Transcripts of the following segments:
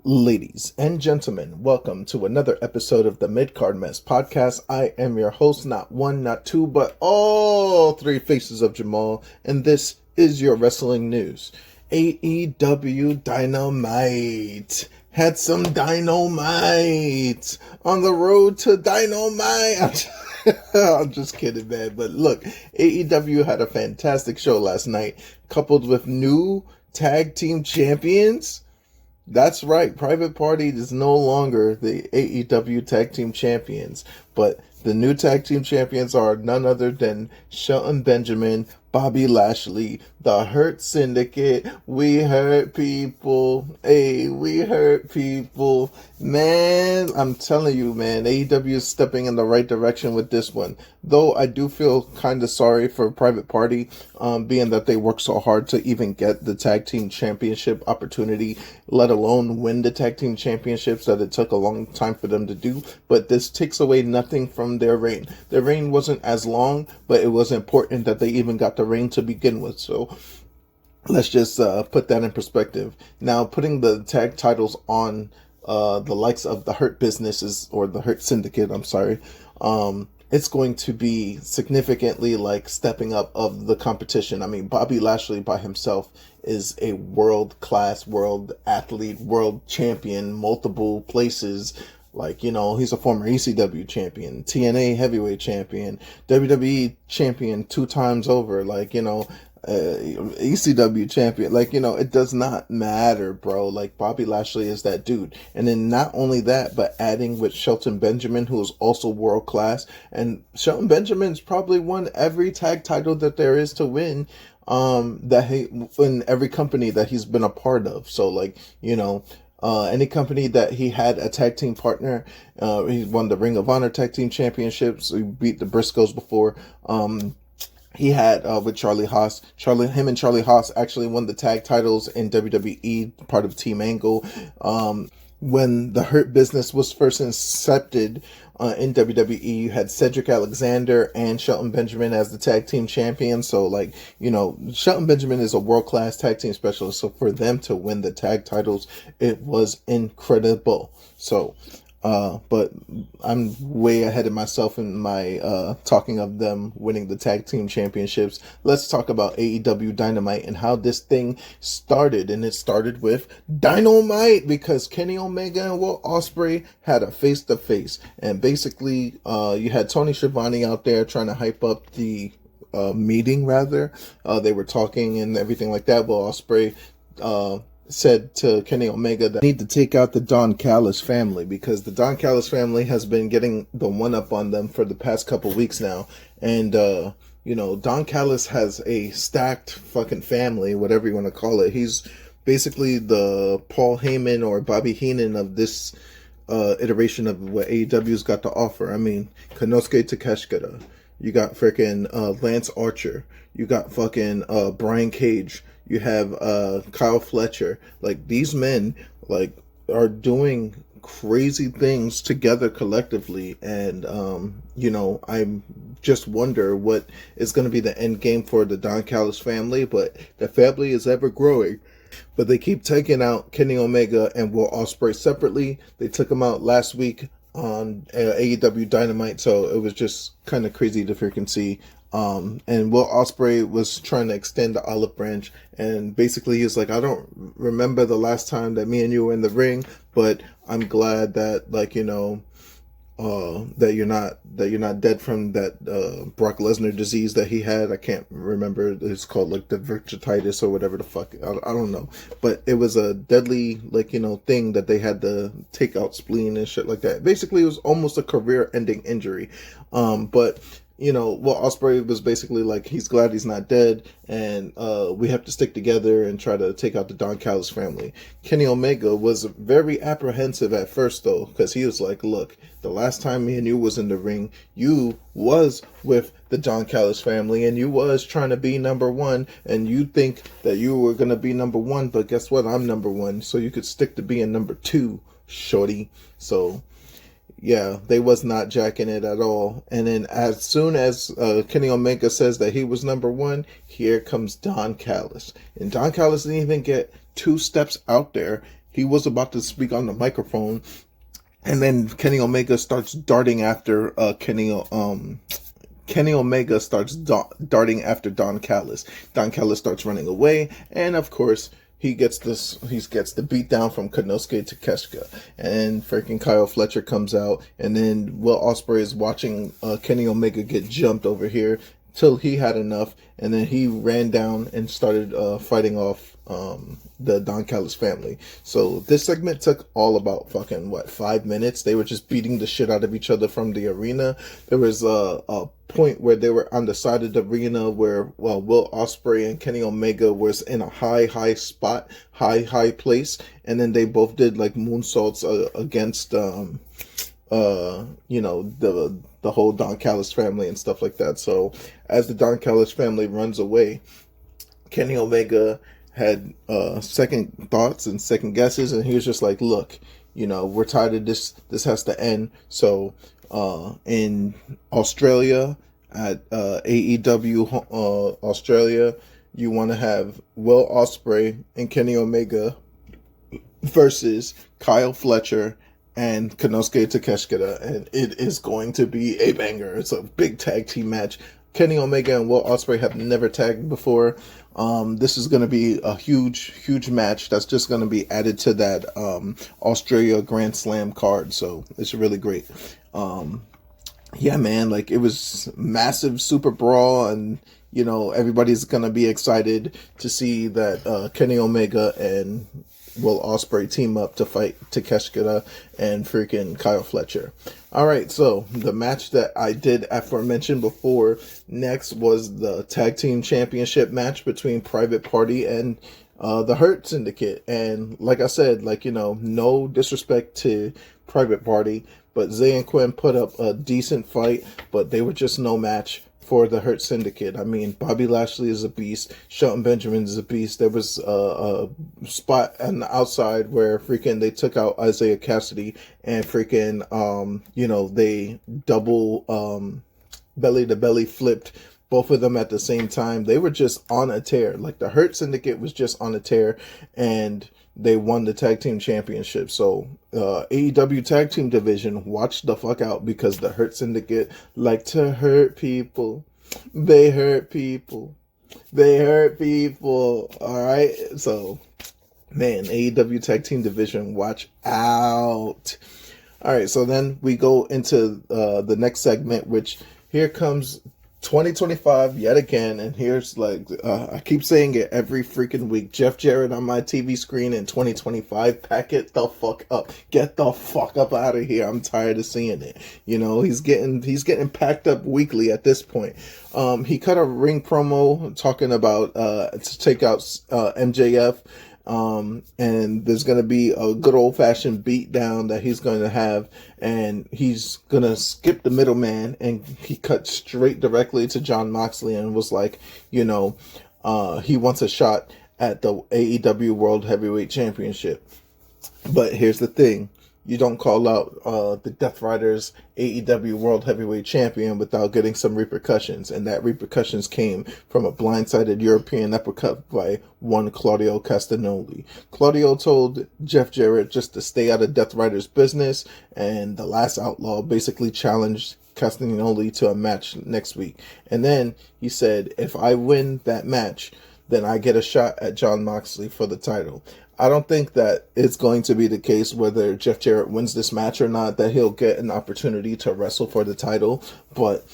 Ladies and gentlemen, welcome to another episode of the Midcard Mess podcast. I am your host, not one, not two, but all three faces of Jamal, and this is your wrestling news. AEW Dynamite had some dynamite on the road to Dynamite. I'm just kidding, man. But look, AEW had a fantastic show last night, coupled with new tag team champions. That's right. Private Party is no longer the AEW Tag Team Champions, but the new Tag Team Champions are none other than Shelton Benjamin, Bobby Lashley, the Hurt Syndicate. We hurt people. Hey, we hurt people. Man, I'm telling you, man, AEW is stepping in the right direction with this one. Though I do feel kind of sorry for Private Party, being that they worked so hard to even get the Tag Team Championship opportunity, let alone win the Tag Team Championships that it took a long time for them to do. But this takes away nothing from their reign. Their reign wasn't as long, but it was important that they even got the reign to begin with. So let's just put that in perspective. Now, putting the tag titles on the likes of the Hurt Businesses, or the Hurt Syndicate, I'm sorry, it's going to be significantly like stepping up of the competition. I mean, Bobby Lashley by himself is a world-class, world athlete, world champion, multiple places. Like, you know, he's a former ECW champion, TNA heavyweight champion, WWE champion 2 times over. Like, you know, ECW champion. Like, you know, it does not matter, bro. Like, Bobby Lashley is that dude. And then not only that, but adding with Shelton Benjamin, who is also world class. And Shelton Benjamin's probably won every tag title that there is to win, that he, in every company that he's been a part of. So, like, you know, any company that he had a tag team partner, he won the Ring of Honor tag team championships. He beat the Briscoes before. He had with Charlie Haas. Him and Charlie Haas actually won the tag titles in WWE, part of Team Angle. When the Hurt Business was first incepted in WWE, you had Cedric Alexander and Shelton Benjamin as the tag team champions. So, like, you know, Shelton Benjamin is a world-class tag team specialist. So for them to win the tag titles, it was incredible. So, but I'm way ahead of myself in my talking of them winning the tag team championships. Let's talk about AEW Dynamite and how this thing started. And it started with Dynamite because Kenny Omega and Will Ospreay had a face-to-face. And basically, you had Tony Schiavone out there trying to hype up the meeting, rather. They were talking and everything like that. Will Ospreay said to Kenny Omega that they need to take out the Don Callis family, because the Don Callis family has been getting the one-up on them for the past couple weeks now. And, you know, Don Callis has a stacked fucking family, whatever you want to call it. He's basically the Paul Heyman or Bobby Heenan of this iteration of what AEW's got to offer. I mean, Konosuke Takeshita. You got freaking Lance Archer. You got fucking Brian Cage. You have Kyle Fletcher. Like, these men, like, are doing crazy things together collectively. And, you know, I just wonder what is going to be the end game for the Don Callis family. But the family is ever growing. But they keep taking out Kenny Omega and Will Ospreay separately. They took them out last week on AEW Dynamite, so it was just kind of crazy to freaking see. And Will Ospreay was trying to extend the olive branch, and basically he was like, I don't remember the last time that me and you were in the ring, but I'm glad that, like, you know, that you're not dead from that Brock Lesnar disease that he had. I can't remember. It's called like diverticulitis or whatever the fuck. I don't know. But it was a deadly, like, you know, thing that they had to take out spleen and shit like that. Basically, it was almost a career-ending injury. But you know, well, Ospreay was basically like, he's glad he's not dead, and we have to stick together and try to take out the Don Callis family. Kenny Omega was very apprehensive at first, though, because he was like, look, the last time me and you was in the ring, you was with the Don Callis family, and you was trying to be number one, and you think that you were going to be number one, but guess what? I'm number one, so you could stick to being number two, shorty. So yeah, they was not jacking it at all. And then as soon as Kenny Omega says that he was number one, here comes Don Callis. And Don Callis didn't even get 2 steps out there, he was about to speak on the microphone, and then Kenny Omega starts darting after Kenny Omega starts darting after Don Callis. Don Callis starts running away, and of course he gets the beat down from Konosuke Takeshita, and freaking Kyle Fletcher comes out, and then Will Ospreay is watching Kenny Omega get jumped over here till he had enough, and then he ran down and started fighting off the Don Callis family. So this segment took all about 5 minutes. They were just beating the shit out of each other from the arena. There was a point where they were on the side of the arena where Will Ospreay and Kenny Omega was in a high spot, high place, and then they both did like moonsaults against the whole Don Callis family and stuff like that. So as the Don Callis family runs away, Kenny Omega had second thoughts and second guesses, and he was just like, look, we're tired of this. This has to end. So in Australia, at AEW Australia, you want to have Will Ospreay and Kenny Omega versus Kyle Fletcher and Konosuke Takeshita, and it is going to be a banger. It's a big tag team match. Kenny Omega and Will Ospreay have never tagged before. This is going to be a huge match that's just going to be added to that Australia Grand Slam card. So it's really great. Yeah, man, like it was massive super brawl, and everybody's going to be excited to see that Kenny Omega and Will Ospreay team up to fight Takeshita and freaking Kyle Fletcher. All right, so the match that I did aforementioned before next was the tag team championship match between Private Party and the Hurt Syndicate. And like I said, no disrespect to Private Party, but Zay and Quinn put up a decent fight, but they were just no match for the Hurt Syndicate. I mean, Bobby Lashley is a beast. Shelton Benjamin is a beast. There was a spot on the outside where freaking they took out Isaiah Cassidy and freaking, they double belly to belly flipped both of them at the same time. They were just on a tear. Like the Hurt Syndicate was just on a tear, and they won the tag team championship. So AEW tag team division, watch the fuck out, because the Hurt Syndicate like to hurt people. They hurt people. They hurt people. All right. So, man, AEW tag team division, watch out. All right. So then we go into the next segment, which here comes 2025 yet again, and here's I keep saying it every freaking week. Jeff Jarrett on my TV screen in 2025. Pack it the fuck up. Get the fuck up out of here. I'm tired of seeing it. He's getting packed up weekly at this point. He cut a ring promo talking about to take out MJF. And there's going to be a good old fashioned beat down that he's going to have, and he's going to skip the middleman, and he cut straight directly to Jon Moxley and was like, he wants a shot at the AEW World Heavyweight Championship. But here's the thing. You don't call out the Death Riders AEW World Heavyweight Champion without getting some repercussions. And that repercussions came from a blindsided European uppercut by one Claudio Castagnoli. Claudio told Jeff Jarrett just to stay out of Death Riders' business, and the Last Outlaw basically challenged Castagnoli to a match next week. And then he said, if I win that match, then I get a shot at Jon Moxley for the title. I don't think that it's going to be the case whether Jeff Jarrett wins this match or not, that he'll get an opportunity to wrestle for the title. But,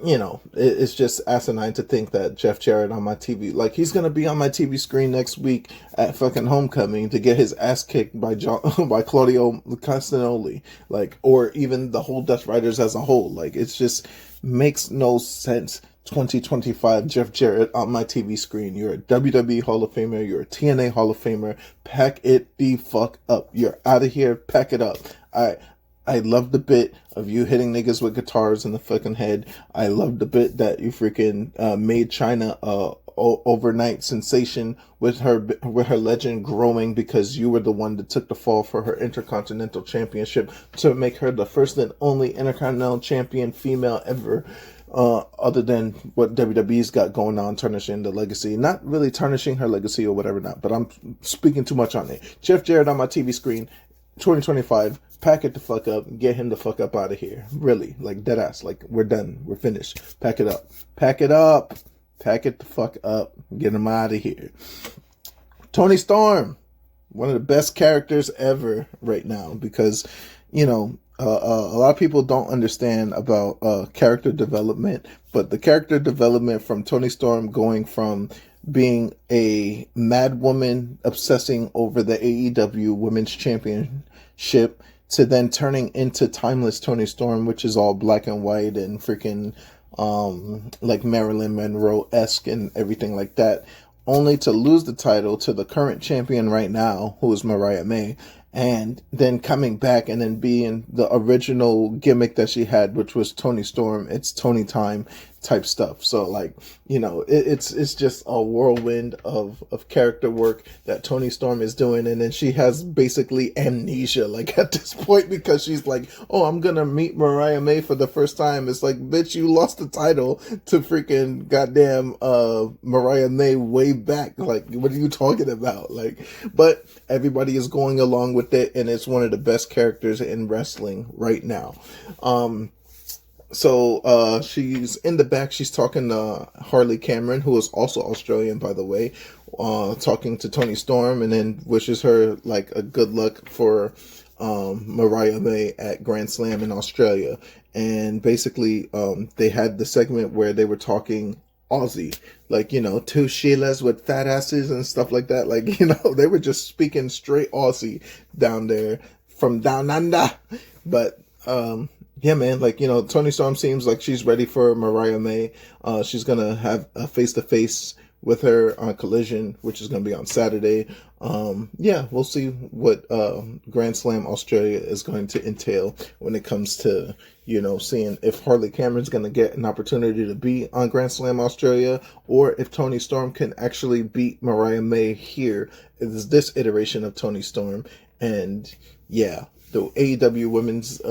it's just asinine to think that Jeff Jarrett on my TV, he's going to be on my TV screen next week at fucking Homecoming to get his ass kicked by by Claudio Castagnoli, or even the whole Death Riders as a whole. It just makes no sense. 2025 Jeff Jarrett on my TV screen. You're a WWE Hall of Famer. You're a TNA Hall of Famer. Pack it the fuck up. You're out of here. Pack it up. I love the bit of you hitting niggas with guitars in the fucking head. I love the bit that you freaking made China overnight sensation with her legend growing, because you were the one that took the fall for her Intercontinental Championship to make her the first and only Intercontinental Champion female ever. other than what WWE's got going on, tarnishing the legacy. Not really tarnishing her legacy or whatever not, but I'm speaking too much on it. Jeff Jarrett on my TV screen, 2025, pack it the fuck up, get him the fuck up out of here. Really, like dead ass, like we're done, we're finished. Pack it up. Pack it up. Pack it the fuck up. Get him out of here. Toni Storm, one of the best characters ever right now, because, you know, a lot of people don't understand about character development, but the character development from Toni Storm going from being a mad woman obsessing over the AEW Women's Championship to then turning into timeless Toni Storm, which is all black and white and freaking like Marilyn Monroe-esque and everything like that, only to lose the title to the current champion right now, who is Mariah May, and then coming back and then being the original gimmick that she had, which was Toni Storm, it's Toni time type stuff. So like, you know, it's just a whirlwind of character work that Toni Storm is doing, and then she has basically amnesia like at this point, because she's like, oh, I'm gonna meet Mariah May for the first time. It's like, bitch, you lost the title to freaking goddamn Mariah May way back. Like, what are you talking about? Like, but everybody is going along with it, and it's one of the best characters in wrestling right now. So she's in the back. She's talking to Harley Cameron, who is also Australian, by the way, talking to Toni Storm, and then wishes her like a good luck for Mariah May at Grand Slam in Australia. And basically, they had the segment where they were talking Aussie, like, you know, two Sheilas with fat asses and stuff like that. Like, you know, they were just speaking straight Aussie down there from down under. But yeah, man, like, you know, Toni Storm seems like she's ready for Mariah May. She's going to have a face-to-face with her on Collision, which is going to be on Saturday. Yeah, we'll see what Grand Slam Australia is going to entail when it comes to, you know, seeing if Harley Cameron's going to get an opportunity to be on Grand Slam Australia, or if Toni Storm can actually beat Mariah May here. It's this iteration of Toni Storm. And yeah, the AEW women's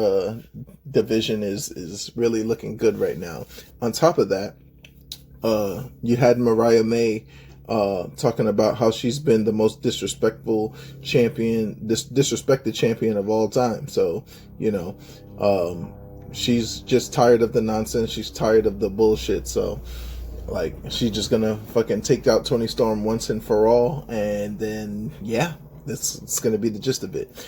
division is really looking good right now. On top of that, you had Mariah May talking about how she's been the most disrespectful champion, disrespected champion of all time. So, you know, she's just tired of the nonsense. She's tired of the bullshit. So, like, she's just gonna fucking take out Toni Storm once and for all. And then, yeah, it's gonna be the gist of it.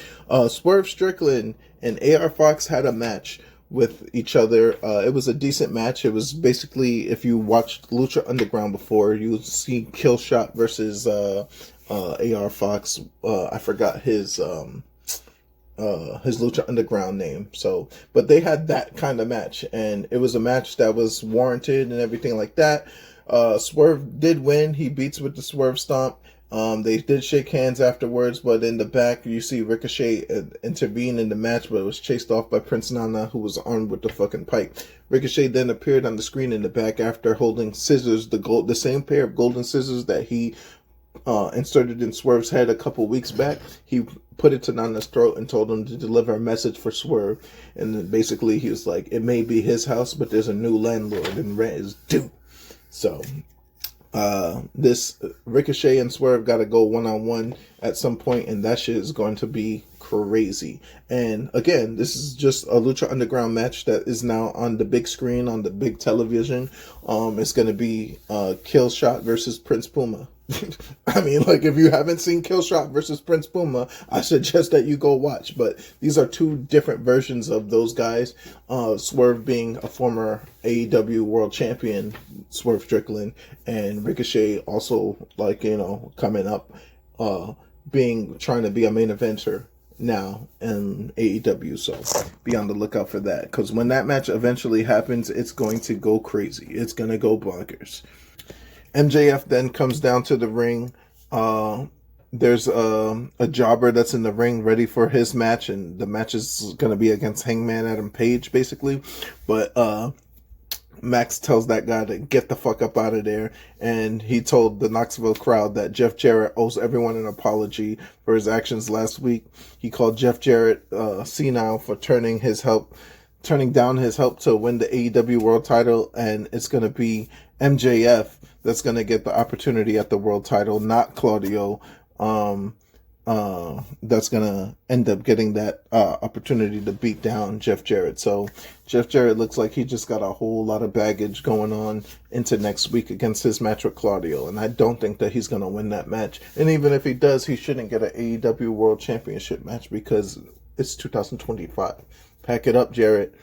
Swerve Strickland and AR Fox had a match with each other. It was a decent match. It was basically, if you watched Lucha Underground before, you would see Killshot versus AR Fox. I forgot his Lucha Underground name. So, but they had that kind of match, and it was a match that was warranted and everything like that. Swerve did win. He beats with the Swerve Stomp. They did shake hands afterwards, but in the back, you see Ricochet intervene in the match, but it was chased off by Prince Nana, who was armed with the fucking pipe. Ricochet then appeared on the screen in the back after holding scissors, the same pair of golden scissors that he inserted in Swerve's head a couple weeks back. He put it to Nana's throat and told him to deliver a message for Swerve. And then basically he was like, it may be his house, but there's a new landlord and rent is due. So this Ricochet and Swerve got to go one-on-one at some point, and that shit is going to be crazy. And again, this is just a Lucha Underground match that is now on the big screen, on the big television. It's going to be Killshot versus Prince Puma. I mean, like, if you haven't seen Killshot versus Prince Puma, I suggest that you go watch. But these are two different versions of those guys. Swerve being a former AEW World Champion, Swerve Strickland, and Ricochet also, like, you know, coming up, trying to be a main eventer now in AEW. So be on the lookout for that, because when that match eventually happens, it's going to go crazy. It's going to go bonkers. MJF then comes down to the ring. There's a jobber that's in the ring ready for his match, and the match is going to be against Hangman Adam Page, basically. But Max tells that guy to get the fuck up out of there, and he told the Knoxville crowd that Jeff Jarrett owes everyone an apology for his actions last week. He called Jeff Jarrett senile for turning his help turning down his help to win the AEW World Title, and it's going to be MJF that's going to get the opportunity at the World Title, not Claudio. That's going to end up getting that opportunity to beat down Jeff Jarrett. So Jeff Jarrett looks like he just got a whole lot of baggage going on into next week against his match with Claudio. And I don't think that he's going to win that match. And even if he does, he shouldn't get an AEW World Championship match because it's 2025. Pack it up, Jarrett.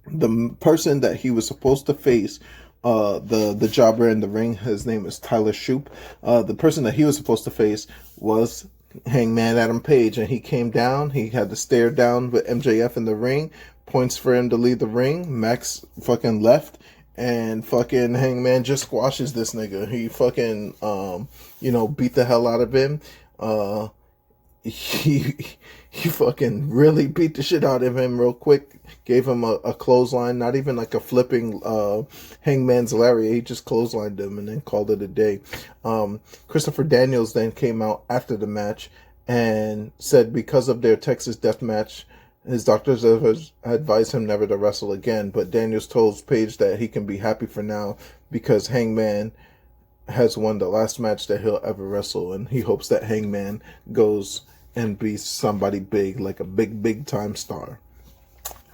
The person that he was supposed to face, the jobber in the ring, his name is Tyler Shoop. The person that he was supposed to face was Hangman Adam Page, and he came down. He had to stare down with MJF in the ring. Points for him to leave the ring. Max fucking left, and fucking Hangman just squashes this nigga. He fucking beat the hell out of him. He fucking really beat the shit out of him real quick. Gave him a clothesline, not even like a flipping Hangman's lariat. He just clotheslined him and then called it a day. Christopher Daniels then came out after the match and said because of their Texas death match, his doctors advised him never to wrestle again. But Daniels told Page that he can be happy for now because Hangman has won the last match that he'll ever wrestle, and he hopes that Hangman goes and be somebody big, like a big time star.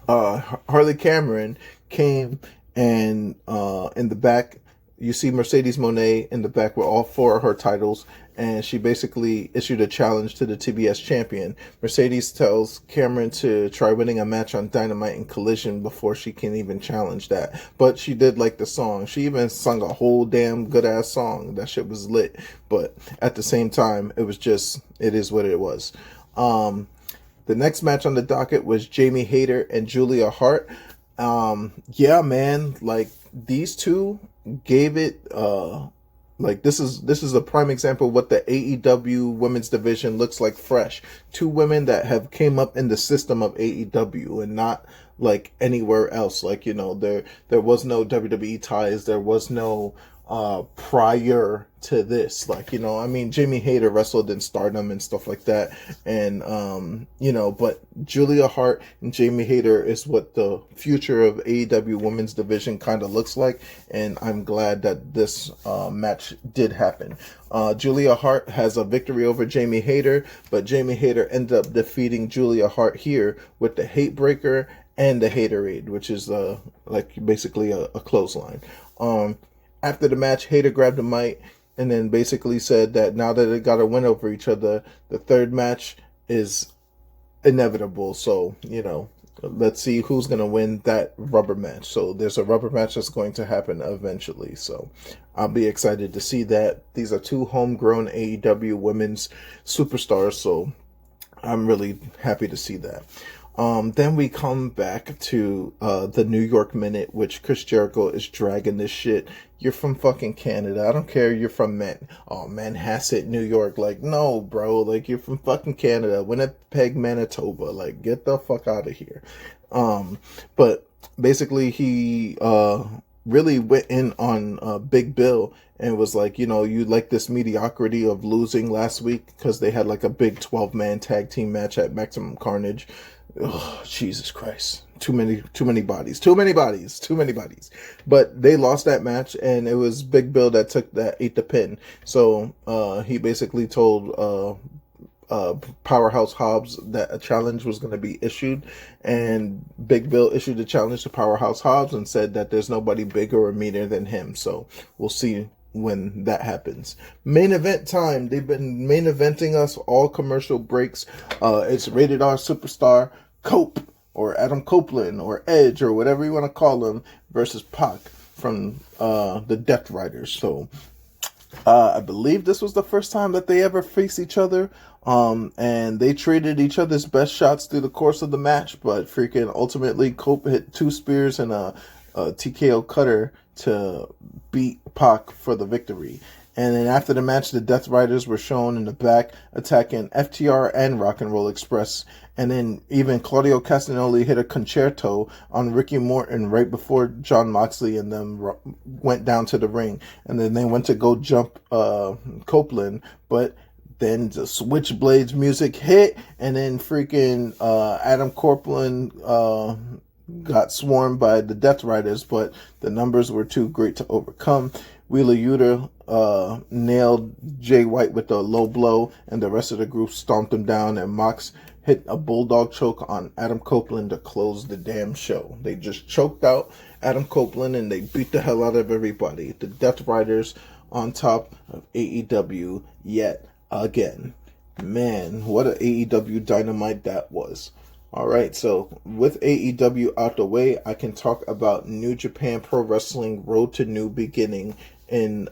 Harley Cameron came and in the back, you see Mercedes Moné in the back with all 4 of her titles, and she basically issued a challenge to the TBS champion. Mercedes tells Cameron to try winning a match on Dynamite and Collision before she can even challenge that. But she did like the song. She even sung a whole damn good-ass song. That shit was lit. But at the same time, it is what it was. The next match on the docket was Jamie Hayter and Julia Hart. Yeah, man, like these two gave it this is a prime example of what the AEW women's division looks like fresh. 2 women that have came up in the system of AEW and not like anywhere else. Like, there was no WWE ties, there was no prior to this, Jamie Hayter wrestled in Stardom and stuff like that, and but Julia Hart and Jamie Hayter is what the future of AEW women's division kind of looks like, and I'm glad that this match did happen. Julia Hart has a victory over Jamie Hayter, but Jamie Hayter ended up defeating Julia Hart here with the Hate Breaker and the Haterade, which is basically a clothesline. After the match, Hayter grabbed the mic and then basically said that now that they got a win over each other, the third match is inevitable. So, let's see who's going to win that rubber match. So there's a rubber match that's going to happen eventually. So I'll be excited to see that. These are 2 homegrown AEW women's superstars. So I'm really happy to see that. Then we come back to the New York Minute, which Chris Jericho is dragging this shit. You're from fucking Canada. I don't care. You're from Manhasset, New York. Like, no, bro. Like, you're from fucking Canada. Winnipeg, Manitoba. Like, get the fuck out of here. But basically he really went in on Big Bill and was like, you like this mediocrity of losing last week because they had like a big 12-man tag team match at Maximum Carnage. Oh, Jesus Christ. Too many bodies. But they lost that match, and it was Big Bill that ate the pin. So he basically told Powerhouse Hobbs that a challenge was going to be issued, and Big Bill issued a challenge to Powerhouse Hobbs and said that there's nobody bigger or meaner than him. So we'll see when that happens. Main event time. They've been main eventing us all commercial breaks. It's Rated R Superstar Cope, or Adam Copeland, or Edge, or whatever you want to call him, versus Pac from the Death Riders. So I believe this was the first time that they ever faced each other, and they traded each other's best shots through the course of the match, but freaking ultimately Cope hit 2 spears and a TKO cutter to beat Pac for the victory. And then after the match, the Death Riders were shown in the back attacking FTR and Rock and Roll Express. And then even Claudio Castagnoli hit a concerto on Ricky Morton right before Jon Moxley and them went down to the ring. And then they went to go jump Copeland, but then the Switchblades music hit, and then freaking Adam Copeland got swarmed by the Death Riders, but the numbers were too great to overcome. Wheeler Yuta nailed Jay White with a low blow, and the rest of the group stomped him down, and Mox hit a bulldog choke on Adam Copeland to close the damn show. They just choked out Adam Copeland, and they beat the hell out of everybody. The Death Riders on top of AEW yet again. Man, what an AEW Dynamite that was. Alright, so with AEW out the way, I can talk about New Japan Pro Wrestling Road to New Beginning, in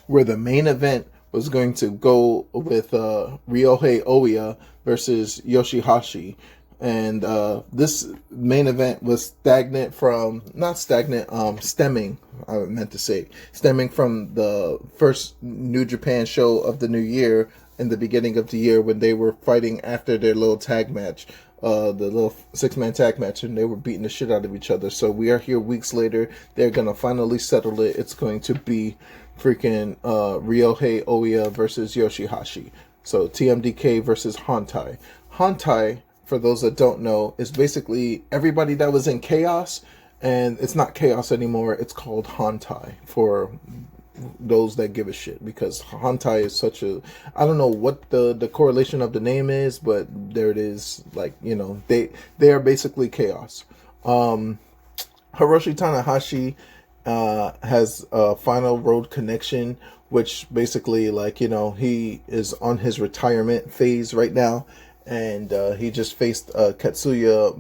where the main event was going to go with Ryohei Oiya versus Yoshihashi. And this main event was stemming, I meant to say, stemming from the first New Japan show of the new year, in the beginning of the year, when they were fighting after their little tag match, the little 6-man tag match, and they were beating the shit out of each other. So we are here weeks later. They're going to finally settle it. It's going to be freaking Ryohei Oiya versus Yoshihashi. So TMDK versus Hontai. Hontai, for those that don't know, is basically everybody that was in Chaos, and it's not Chaos anymore. It's called Hontai for those that give a shit, because Hontai is such a, I don't know what the correlation of the name is, but there it is. Like, you know, they are basically Chaos. Hiroshi Tanahashi has a final road connection, which basically, like, you know, he is on his retirement phase right now, and he just faced Katsuya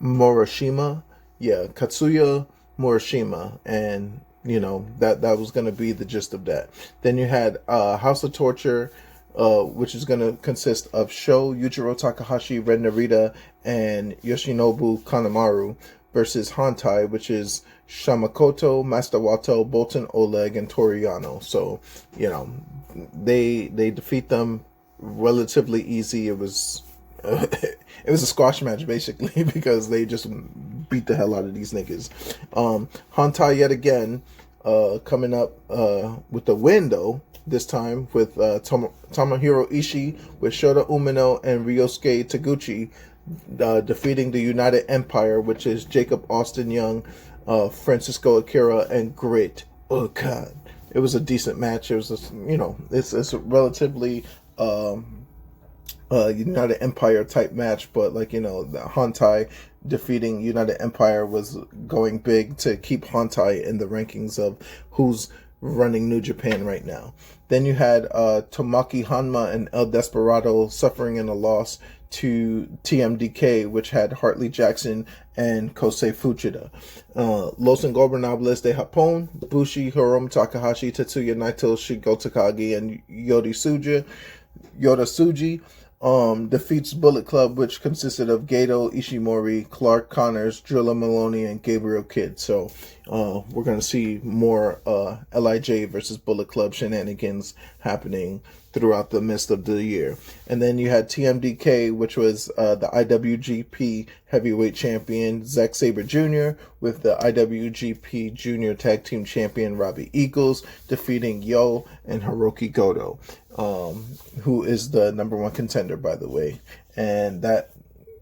Morishima. Yeah, Katsuya Morishima, and you know, that was going to be the gist of that. Then you had House of Torture, which is going to consist of Sho, Yujiro Takahashi, Ren Narita, and Yoshinobu Kanemaru versus Hontai, which is Shamakoto, Master Wato, Bolton Oleg, and Toriano. So, you know, they defeat them relatively easy. It was it was a squash match, basically, because they just beat the hell out of these niggas. Hontai yet again coming up with the win, though, this time with Tomohiro Ishii with Shota Umino and Ryosuke Taguchi defeating the United Empire, which is Jacob Austin Young, Francisco Akira, and Grit. Oh god, it was a decent match. It was it's a relatively United Empire type match, but like, you know, the Hontai defeating United Empire was going big to keep Hontai in the rankings of who's running New Japan right now. Then you had Tomoki Hanma and El Desperado suffering in a loss to TMDK, which had Hartley Jackson and Kosei Fujita. Los Ingobernables de Japón, Bushi, Hiromu Takahashi, Tetsuya Naito, Shigo Takagi, and Yoda Tsuji defeats Bullet Club, which consisted of Gato, Ishimori, Clark Connors, Drilla Maloney, and Gabriel Kidd. So we're going to see more LIJ versus Bullet Club shenanigans happening throughout the midst of the year. And then you had TMDK, which was the IWGP Heavyweight Champion Zack Sabre Jr. with the IWGP Junior Tag Team Champion Robbie Eagles defeating Yo and Hiroki Goto, who is the number one contender, by the way. And that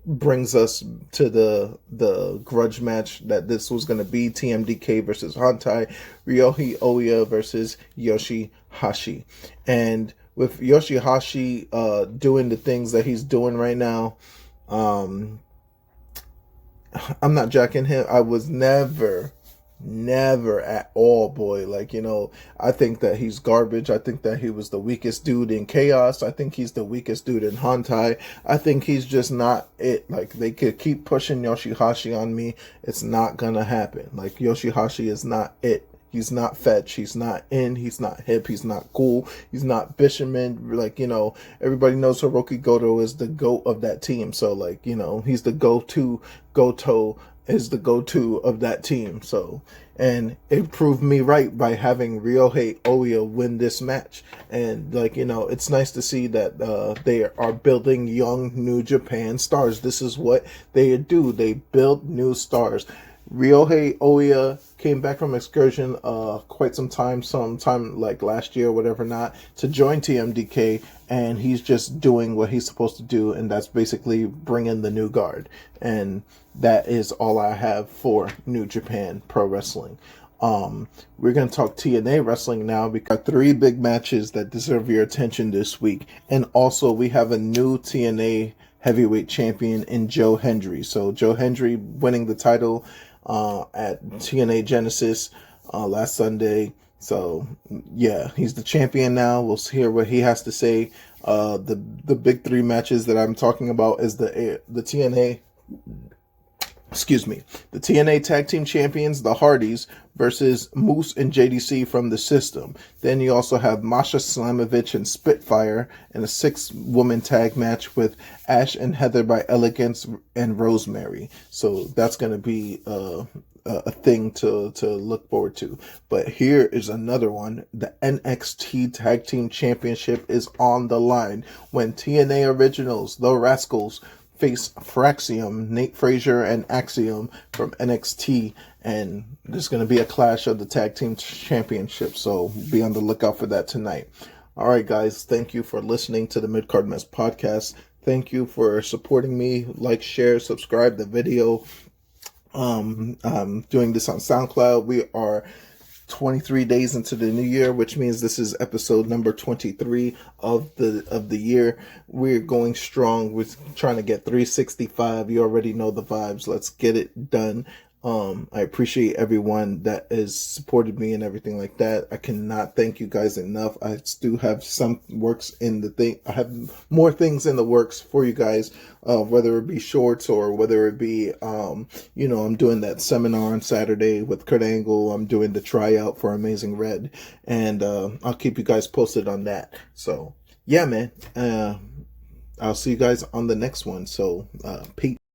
brings us to the grudge match that this was going to be: TMDK versus Hontai, Ryohei Oiya versus Yoshihashi. And with Yoshihashi doing the things that he's doing right now, I'm not jacking him. I was never at all, boy. Like, you know, I think that he's garbage. I think that he was the weakest dude in Chaos. I think he's the weakest dude in Hontai. I think he's just not it. Like, they could keep pushing Yoshihashi on me. It's not gonna happen. Like, Yoshihashi is not it. He's not fetch. He's not in. He's not hip. He's not cool. He's not Bishamon. Like, you know, everybody knows Hiroki Goto is the GOAT of that team. So, like, you know, he's the go-to. Goto is the go-to of that team. So, and it proved me right by having Ryohei Oiya win this match. And, like, you know, it's nice to see that they are building young New Japan stars. This is what they do. They build new stars. Ryohei Oya came back from excursion quite sometime like last year or whatever not, to join TMDK, and he's just doing what he's supposed to do, and that's basically bring in the new guard. And that is all I have for New Japan Pro Wrestling. We're going to talk TNA wrestling now. We got 3 big matches that deserve your attention this week, and also we have a new TNA heavyweight champion in Joe Hendry. So Joe Hendry winning the title at TNA Genesis last Sunday. So yeah, he's the champion now. We'll hear what he has to say. The big 3 matches that I'm talking about is the TNA. Excuse me. The TNA Tag Team Champions, the Hardys, versus Moose and JDC from the System. Then you also have Masha Slamovich and Spitfire in a 6-woman tag match with Ash and Heather by Elegance and Rosemary. So that's going to be a thing to look forward to. But here is another one. The NXT Tag Team Championship is on the line when TNA Originals, the Rascals, face Fraxium, Nate Frazier, and Axiom from NXT, and there's going to be a clash of the Tag Team Championship, so be on the lookout for that tonight. All right, guys, thank you for listening to the Midcard Mess Podcast. Thank you for supporting me. Like, share, subscribe the video. I'm doing this on SoundCloud. We are 23 days into the new year, which means this is episode number 23 of the year. We're going strong. We're trying to get 365. You already know the vibes. Let's get it done. I appreciate everyone that has supported me and everything like that. I cannot thank you guys enough. I still have some works in the thing. I have more things in the works for you guys, whether it be shorts or whether it be, I'm doing that seminar on Saturday with Kurt Angle. I'm doing the tryout for Amazing Red, and I'll keep you guys posted on that. So yeah, man, I'll see you guys on the next one. So peace.